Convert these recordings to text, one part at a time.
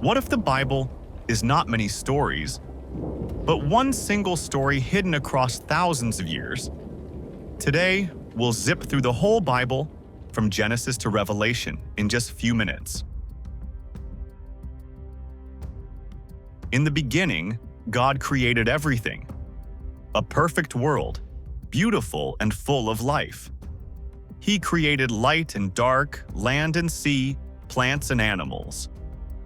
What if the Bible is not many stories, but one single story hidden across thousands of years? Today, we'll zip through the whole Bible from Genesis to Revelation in just a few minutes. In the beginning, God created everything. A perfect world, beautiful and full of life. He created light and dark, land and sea, plants and animals.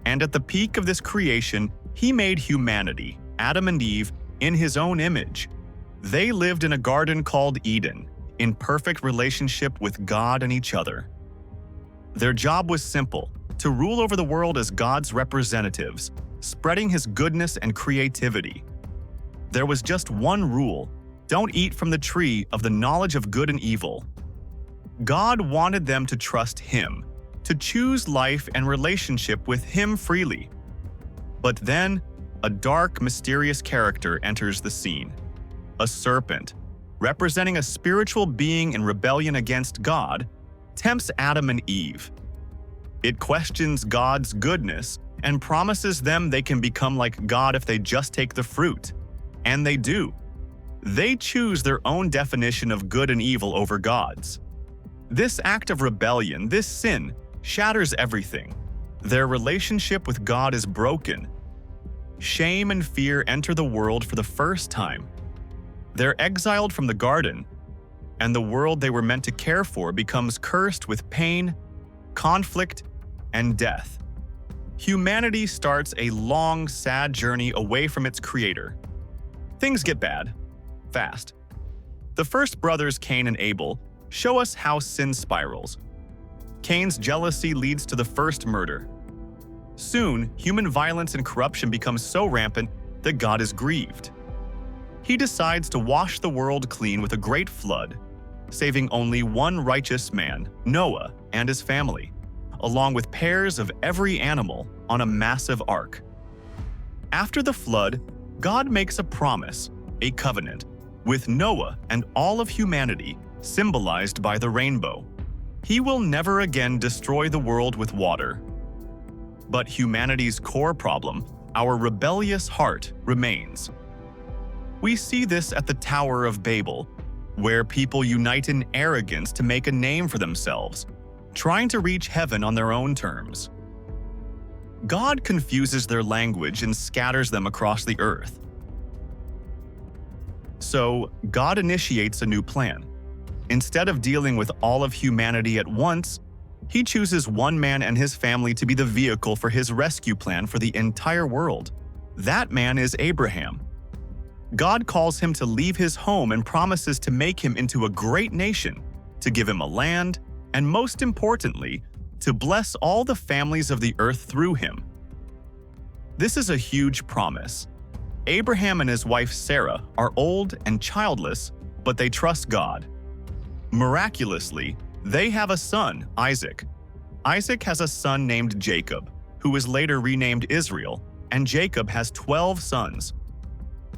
And at the peak of this creation, He made humanity, Adam and Eve, in His own image. They lived in a garden called Eden, in perfect relationship with God and each other. Their job was simple: to rule over the world as God's representatives, spreading His goodness and creativity. There was just one rule: don't eat from the tree of the knowledge of good and evil. God wanted them to trust Him, to choose life and relationship with Him freely. But then, a dark, mysterious character enters the scene. A serpent, representing a spiritual being in rebellion against God, tempts Adam and Eve. It questions God's goodness and promises them they can become like God if they just take the fruit. And they do. They choose their own definition of good and evil over God's. This act of rebellion, this sin, shatters everything. Their relationship with God is broken. Shame and fear enter the world for the first time. They're exiled from the garden, and the world they were meant to care for becomes cursed with pain, conflict, and death. Humanity starts a long, sad journey away from its Creator. Things get bad, fast. The first brothers, Cain and Abel, show us how sin spirals. Cain's jealousy leads to the first murder. Soon, human violence and corruption become so rampant that God is grieved. He decides to wash the world clean with a great flood, saving only one righteous man, Noah, and his family, along with pairs of every animal on a massive ark. After the flood, God makes a promise, a covenant, with Noah and all of humanity, symbolized by the rainbow. He will never again destroy the world with water. But humanity's core problem, our rebellious heart, remains. We see this at the Tower of Babel, where people unite in arrogance to make a name for themselves, trying to reach heaven on their own terms. God confuses their language and scatters them across the earth. So, God initiates a new plan. Instead of dealing with all of humanity at once, He chooses one man and his family to be the vehicle for His rescue plan for the entire world. That man is Abraham. God calls him to leave his home and promises to make him into a great nation, to give him a land, and most importantly, to bless all the families of the earth through him. This is a huge promise. Abraham and his wife Sarah are old and childless, but they trust God. Miraculously, they have a son, Isaac. Isaac has a son named Jacob, who was later renamed Israel, and Jacob has 12 sons.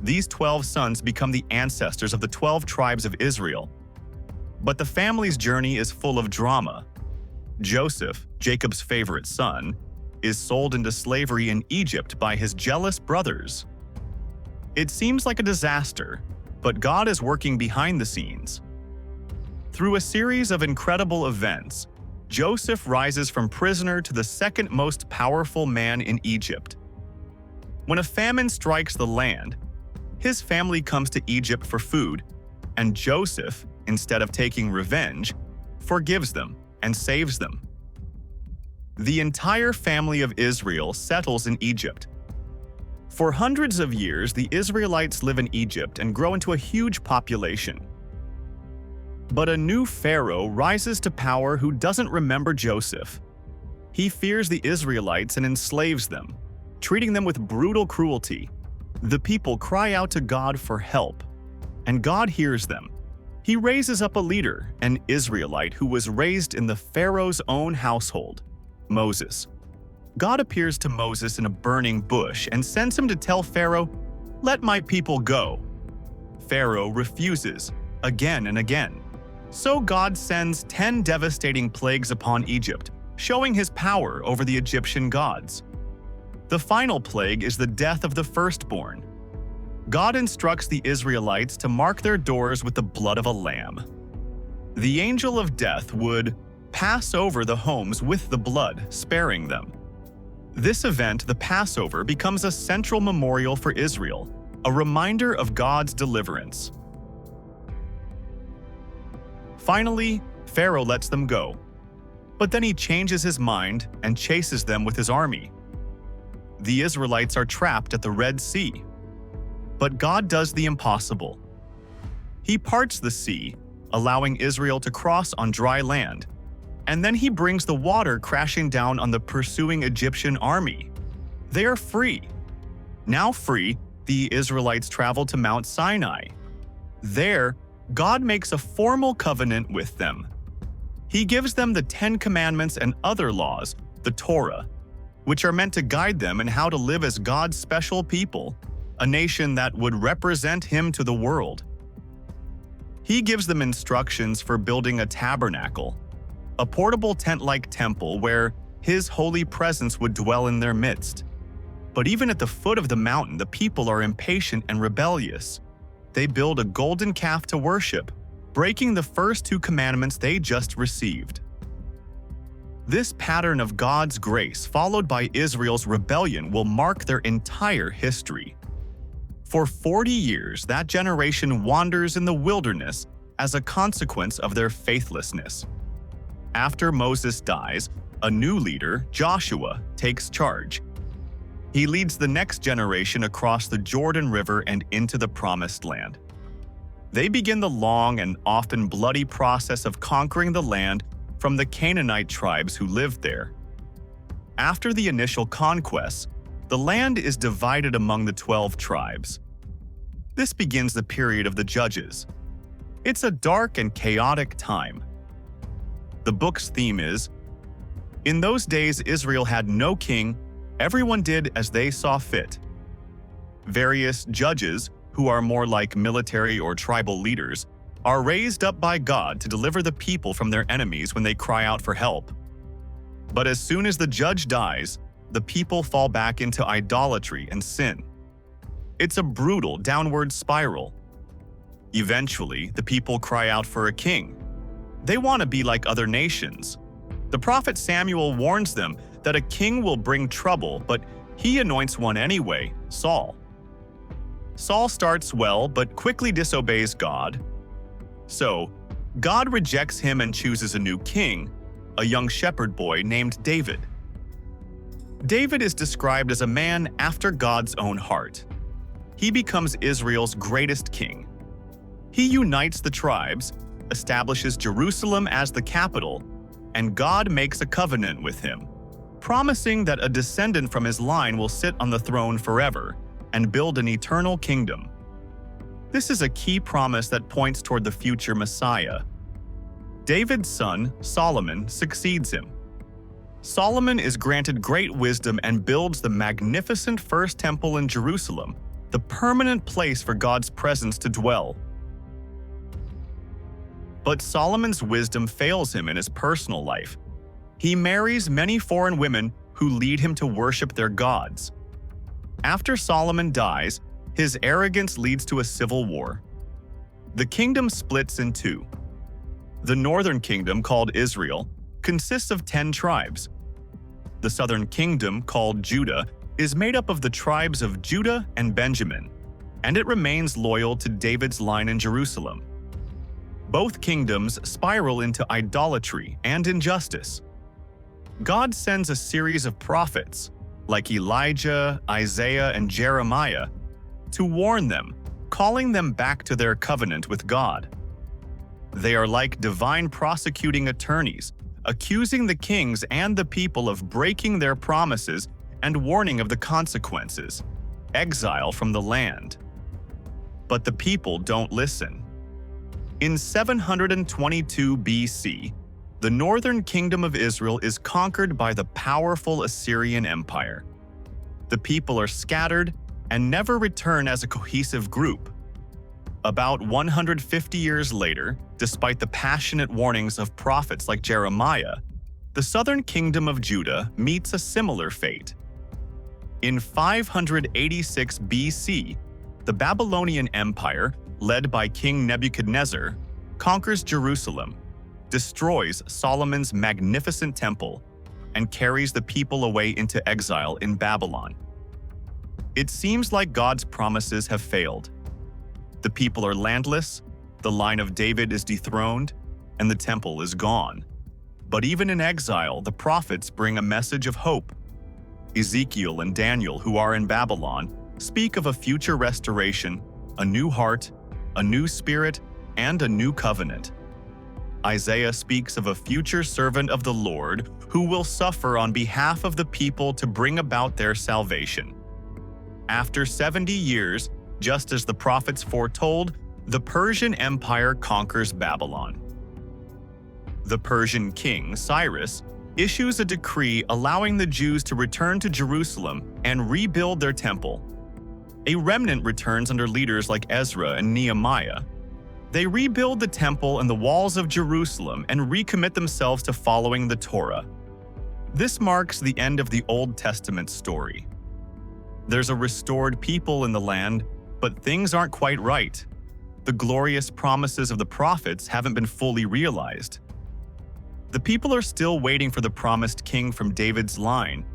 These 12 sons become the ancestors of the 12 tribes of Israel. But the family's journey is full of drama. Joseph, Jacob's favorite son, is sold into slavery in Egypt by his jealous brothers. It seems like a disaster, but God is working behind the scenes. Through a series of incredible events, Joseph rises from prisoner to the second most powerful man in Egypt. When a famine strikes the land, his family comes to Egypt for food, and Joseph, instead of taking revenge, forgives them and saves them. The entire family of Israel settles in Egypt. For hundreds of years, the Israelites live in Egypt and grow into a huge population. But a new pharaoh rises to power who doesn't remember Joseph. He fears the Israelites and enslaves them, treating them with brutal cruelty. The people cry out to God for help, and God hears them. He raises up a leader, an Israelite who was raised in the Pharaoh's own household, Moses. God appears to Moses in a burning bush and sends him to tell Pharaoh, "Let my people go." Pharaoh refuses, again and again. So God sends 10 devastating plagues upon Egypt, showing his power over the Egyptian gods. The final plague is the death of the firstborn. God instructs the Israelites to mark their doors with the blood of a lamb. The angel of death would pass over the homes with the blood, sparing them. This event, the Passover, becomes a central memorial for Israel, a reminder of God's deliverance. Finally, Pharaoh lets them go, but then he changes his mind and chases them with his army. The Israelites are trapped at the Red Sea, but God does the impossible. He parts the sea, allowing Israel to cross on dry land, and then he brings the water crashing down on the pursuing Egyptian army. They are free. Now free, the Israelites travel to Mount Sinai. There, God makes a formal covenant with them. He gives them the 10 Commandments and other laws, the Torah, which are meant to guide them in how to live as God's special people, a nation that would represent Him to the world. He gives them instructions for building a tabernacle, a portable tent-like temple where His holy presence would dwell in their midst. But even at the foot of the mountain, the people are impatient and rebellious. They build a golden calf to worship, breaking the first 2 commandments they just received. This pattern of God's grace, followed by Israel's rebellion, will mark their entire history. For 40 years, that generation wanders in the wilderness as a consequence of their faithlessness. After Moses dies, a new leader, Joshua, takes charge. He leads the next generation across the Jordan River and into the Promised Land. They begin the long and often bloody process of conquering the land from the Canaanite tribes who lived there. After the initial conquests, the land is divided among the 12 tribes. This begins the period of the Judges. It's a dark and chaotic time. The book's theme is, "In those days Israel had no king, everyone did as they saw fit." Various judges, who are more like military or tribal leaders, are raised up by God to deliver the people from their enemies when they cry out for help. But as soon as the judge dies, the people fall back into idolatry and sin. It's a brutal downward spiral. Eventually, the people cry out for a king. They want to be like other nations. The prophet Samuel warns them that a king will bring trouble, but he anoints one anyway, Saul. Saul starts well, but quickly disobeys God. So, God rejects him and chooses a new king, a young shepherd boy named David. David is described as a man after God's own heart. He becomes Israel's greatest king. He unites the tribes, establishes Jerusalem as the capital, and God makes a covenant with him, promising that a descendant from his line will sit on the throne forever and build an eternal kingdom. This is a key promise that points toward the future Messiah. David's son, Solomon, succeeds him. Solomon is granted great wisdom and builds the magnificent first temple in Jerusalem, the permanent place for God's presence to dwell. But Solomon's wisdom fails him in his personal life. He marries many foreign women who lead him to worship their gods. After Solomon dies, his arrogance leads to a civil war. The kingdom splits in two. The northern kingdom, called Israel, consists of 10 tribes. The southern kingdom, called Judah, is made up of the tribes of Judah and Benjamin, and it remains loyal to David's line in Jerusalem. Both kingdoms spiral into idolatry and injustice. God sends a series of prophets, like Elijah, Isaiah, and Jeremiah, to warn them, calling them back to their covenant with God. They are like divine prosecuting attorneys, accusing the kings and the people of breaking their promises and warning of the consequences, exile from the land. But the people don't listen. In 722 BC, the northern kingdom of Israel is conquered by the powerful Assyrian Empire. The people are scattered and never return as a cohesive group. About 150 years later, despite the passionate warnings of prophets like Jeremiah, the southern kingdom of Judah meets a similar fate. In 586 BC, the Babylonian Empire, led by King Nebuchadnezzar, conquers Jerusalem, destroys Solomon's magnificent temple, and carries the people away into exile in Babylon. It seems like God's promises have failed. The people are landless, the line of David is dethroned, and the temple is gone. But even in exile, the prophets bring a message of hope. Ezekiel and Daniel, who are in Babylon, speak of a future restoration, a new heart, a new spirit, and a new covenant. Isaiah speaks of a future servant of the Lord who will suffer on behalf of the people to bring about their salvation. After 70 years, just as the prophets foretold, the Persian Empire conquers Babylon. The Persian king, Cyrus, issues a decree allowing the Jews to return to Jerusalem and rebuild their temple. A remnant returns under leaders like Ezra and Nehemiah. They rebuild the temple and the walls of Jerusalem and recommit themselves to following the Torah. This marks the end of the Old Testament story. There's a restored people in the land, but things aren't quite right. The glorious promises of the prophets haven't been fully realized. The people are still waiting for the promised king from David's line,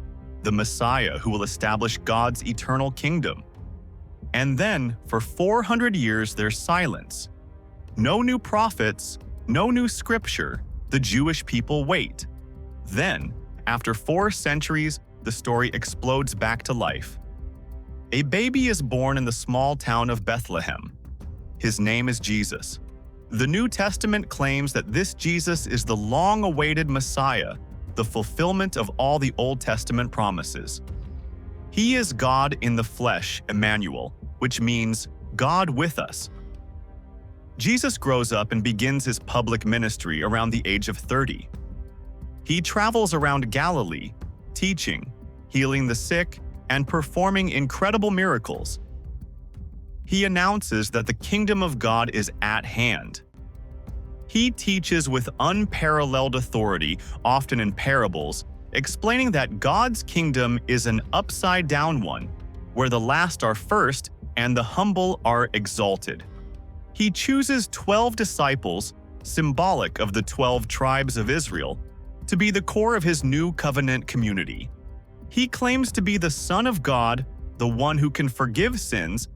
the Messiah who will establish God's eternal kingdom. And then, for 400 years, there's silence. No new prophets, no new scripture. The Jewish people wait. Then, after 4 centuries, the story explodes back to life. A baby is born in the small town of Bethlehem. His name is Jesus. The New Testament claims that this Jesus is the long-awaited Messiah, the fulfillment of all the Old Testament promises. He is God in the flesh, Emmanuel, which means God with us. Jesus grows up and begins his public ministry around the age of 30. He travels around Galilee, teaching, healing the sick, and performing incredible miracles. He announces that the kingdom of God is at hand. He teaches with unparalleled authority, often in parables, explaining that God's kingdom is an upside-down one, where the last are first and the humble are exalted. He chooses 12 disciples, symbolic of the 12 tribes of Israel, to be the core of his new covenant community. He claims to be the Son of God, the one who can forgive sins,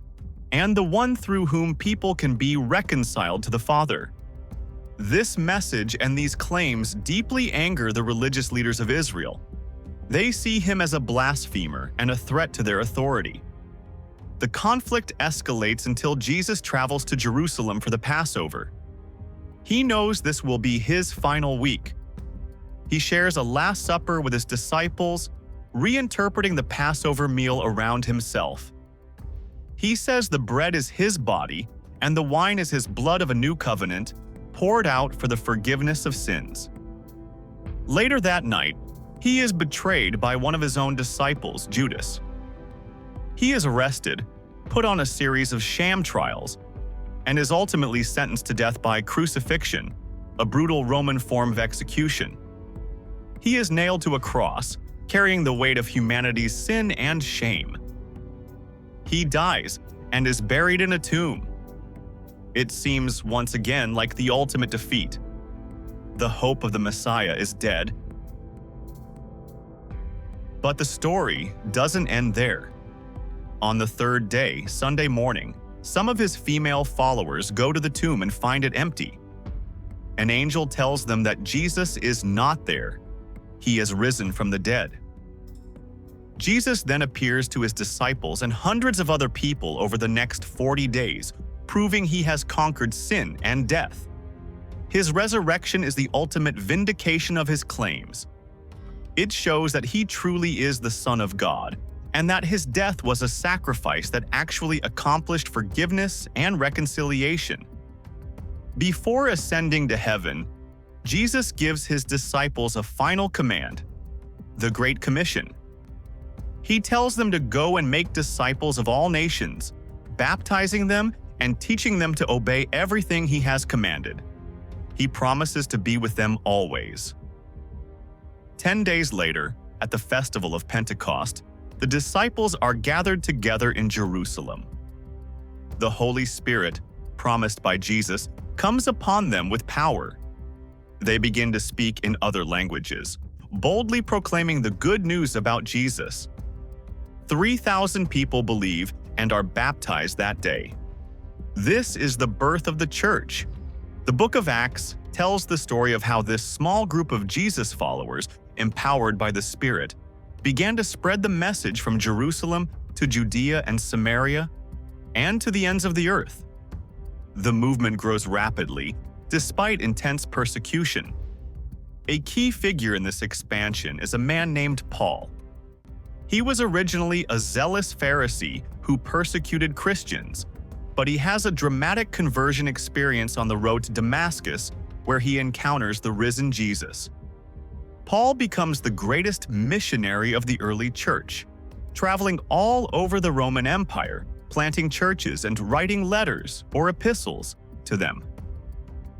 and the one through whom people can be reconciled to the Father. This message and these claims deeply anger the religious leaders of Israel. They see him as a blasphemer and a threat to their authority. The conflict escalates until Jesus travels to Jerusalem for the Passover. He knows this will be his final week. He shares a Last Supper with his disciples, reinterpreting the Passover meal around himself. He says the bread is his body and the wine is his blood of a new covenant, poured out for the forgiveness of sins. Later that night, he is betrayed by one of his own disciples, Judas. He is arrested, put on a series of sham trials, and is ultimately sentenced to death by crucifixion, a brutal Roman form of execution. He is nailed to a cross, carrying the weight of humanity's sin and shame. He dies and is buried in a tomb. It seems once again like the ultimate defeat. The hope of the Messiah is dead. But the story doesn't end there. On the third day, Sunday morning, some of his female followers go to the tomb and find it empty. An angel tells them that Jesus is not there. He has risen from the dead. Jesus then appears to his disciples and hundreds of other people over the next 40 days, proving he has conquered sin and death. His resurrection is the ultimate vindication of his claims. It shows that he truly is the Son of God, and that his death was a sacrifice that actually accomplished forgiveness and reconciliation. Before ascending to heaven, Jesus gives his disciples a final command, the Great Commission. He tells them to go and make disciples of all nations, baptizing them and teaching them to obey everything he has commanded. He promises to be with them always. 10 days later, at the festival of Pentecost, the disciples are gathered together in Jerusalem. The Holy Spirit, promised by Jesus, comes upon them with power. They begin to speak in other languages, boldly proclaiming the good news about Jesus. 3,000 people believe and are baptized that day. This is the birth of the church. The book of Acts tells the story of how this small group of Jesus followers, empowered by the Spirit, began to spread the message from Jerusalem to Judea and Samaria and to the ends of the earth. The movement grows rapidly, despite intense persecution. A key figure in this expansion is a man named Paul. He was originally a zealous Pharisee who persecuted Christians, but he has a dramatic conversion experience on the road to Damascus where he encounters the risen Jesus. Paul becomes the greatest missionary of the early church, traveling all over the Roman Empire, planting churches and writing letters or epistles to them.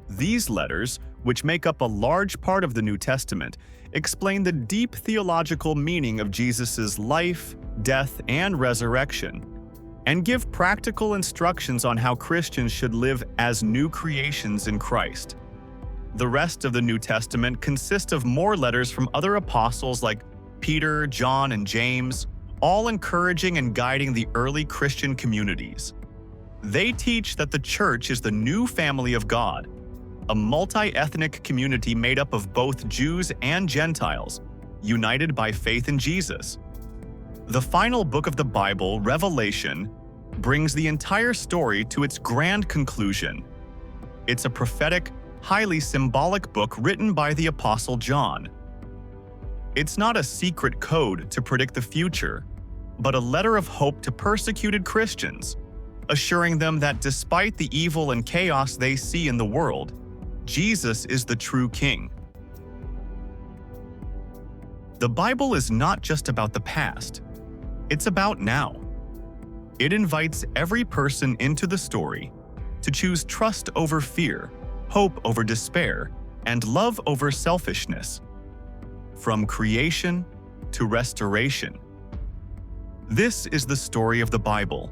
These letters, which make up a large part of the New Testament, explain the deep theological meaning of Jesus' life, death, and resurrection, and give practical instructions on how Christians should live as new creations in Christ. The rest of the New Testament consists of more letters from other apostles like Peter, John, and James, all encouraging and guiding the early Christian communities. They teach that the church is the new family of God, a multi-ethnic community made up of both Jews and Gentiles, united by faith in Jesus. The final book of the Bible, Revelation, brings the entire story to its grand conclusion. It's a prophetic, highly symbolic book written by the Apostle John. It's not a secret code to predict the future, but a letter of hope to persecuted Christians, assuring them that despite the evil and chaos they see in the world, Jesus is the true King. The Bible is not just about the past, it's about now. It invites every person into the story to choose trust over fear, hope over despair, and love over selfishness. From creation to restoration. This is the story of the Bible.